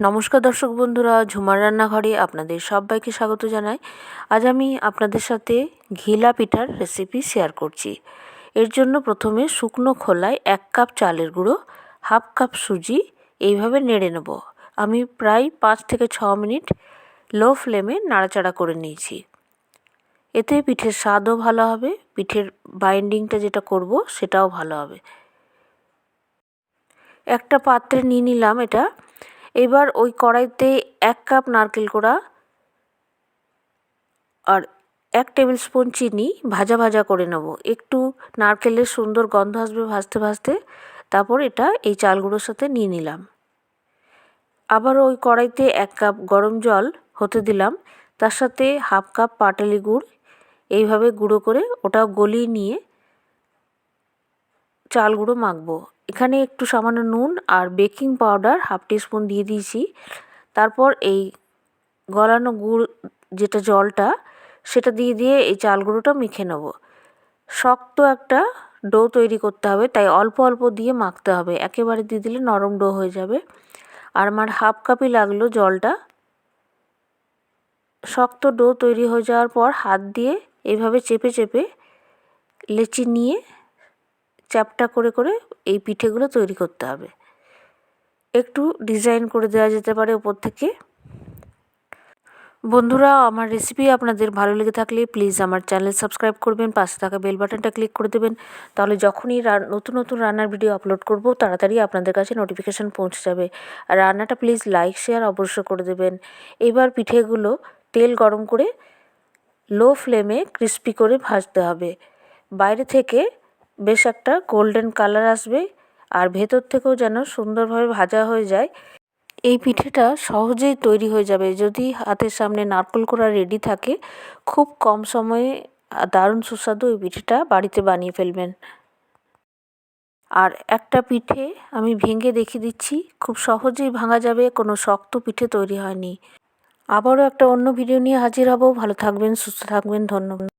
নমস্কার দর্শক বন্ধুরা, ঝুমার রান্নাঘরে আপনাদের সবাইকে স্বাগত জানাই। আজ আমি আপনাদের সাথে ঘিলা পিঠার রেসিপি শেয়ার করছি। এর জন্য প্রথমে শুকনো খোলায় 1 কাপ চালের গুঁড়ো, হাফ কাপ সুজি এইভাবে নেড়ে নেব। আমি প্রায় 5 থেকে 6 মিনিট লো ফ্লেমে নাড়াচাড়া করে নিয়েছি। এতে পিঠের স্বাদও ভালো হবে, পিঠের বাইন্ডিংটা যেটা করব সেটাও ভালো হবে। একটা পাত্রে নিয়ে নিলাম এটা। এবার ওই কড়াইতে 1 কাপ নারকেল কোড়া আর 1 টেবিল স্পুন চিনি ভাজা ভাজা করে নেব। একটু নারকেলের সুন্দর গন্ধ আসবে ভাজতে ভাজতে। তারপর এটা এই চাল গুঁড়োর সাথে নিয়ে নিলাম। আবার ওই কড়াইতে 1 কাপ গরম জল হতে দিলাম। তার সাথে হাফ কাপ পাটালি গুড় এইভাবে গুঁড়ো করে ওটাও গলিয়ে নিয়ে চাল গুঁড়ো মাখবো। এখানে একটু সামান্য নুন আর বেকিং পাউডার হাফ টিস্পুন দিয়ে দিয়েছি। তারপর এই গলানো গুড় যেটা জলটা সেটা দিয়ে এই চাল গুঁড়োটা মেখে নেব। শক্ত একটা ডো তৈরি করতে হবে, তাই অল্প অল্প দিয়ে মাখতে হবে, একেবারে দিয়ে দিলে নরম ডো হয়ে যাবে। আর আমার হাফ কাপই লাগলো জলটা। শক্ত ডো তৈরি হয়ে যাওয়ার পর হাত দিয়ে এইভাবে চেপে চেপে লেচি নিয়ে চ্যাপটা করে করে এই পিঠেগুলো তৈরি করতে হবে। একটু ডিজাইন করে দেওয়া যেতে পারে উপর থেকে। বন্ধুরা, আমার রেসিপি আপনাদের ভালো লেগে থাকলে প্লিজ আমার চ্যানেল সাবস্ক্রাইব করবেন, পাশে থাকা বেল বাটনটা ক্লিক করে দেবেন। তাহলে যখনই নতুন নতুন রান্নার ভিডিও আপলোড করব তাড়াতাড়ি আপনাদের কাছে নোটিফিকেশান পৌঁছে যাবে। আর রান্নাটা প্লিজ লাইক শেয়ার অবশ্যই করে দেবেন। এবার পিঠেগুলো তেল গরম করে লো ফ্লেমে ক্রিস্পি করে ভাজতে হবে। বাইরে থেকে বেশ একটা গোল্ডেন কালার আসবে আর ভেতর থেকেও যেন সুন্দরভাবে ভাজা হয়ে যায়। এই পিঠেটা সহজেই তৈরি হয়ে যাবে যদি হাতের সামনে নারকেল কোড়া রেডি থাকে। খুব কম সময়ে দারুণ সুস্বাদু এই পিঠেটা বাড়িতে বানিয়ে ফেলবেন। আর একটা পিঠে আমি ভেঙে দেখিয়ে দিচ্ছি, খুব সহজেই ভাঙা যাবে, কোনো শক্ত পিঠে তৈরি হয়নি। আবারও একটা অন্য ভিডিও নিয়ে হাজির হব। ভালো থাকবেন, সুস্থ থাকবেন, ধন্যবাদ।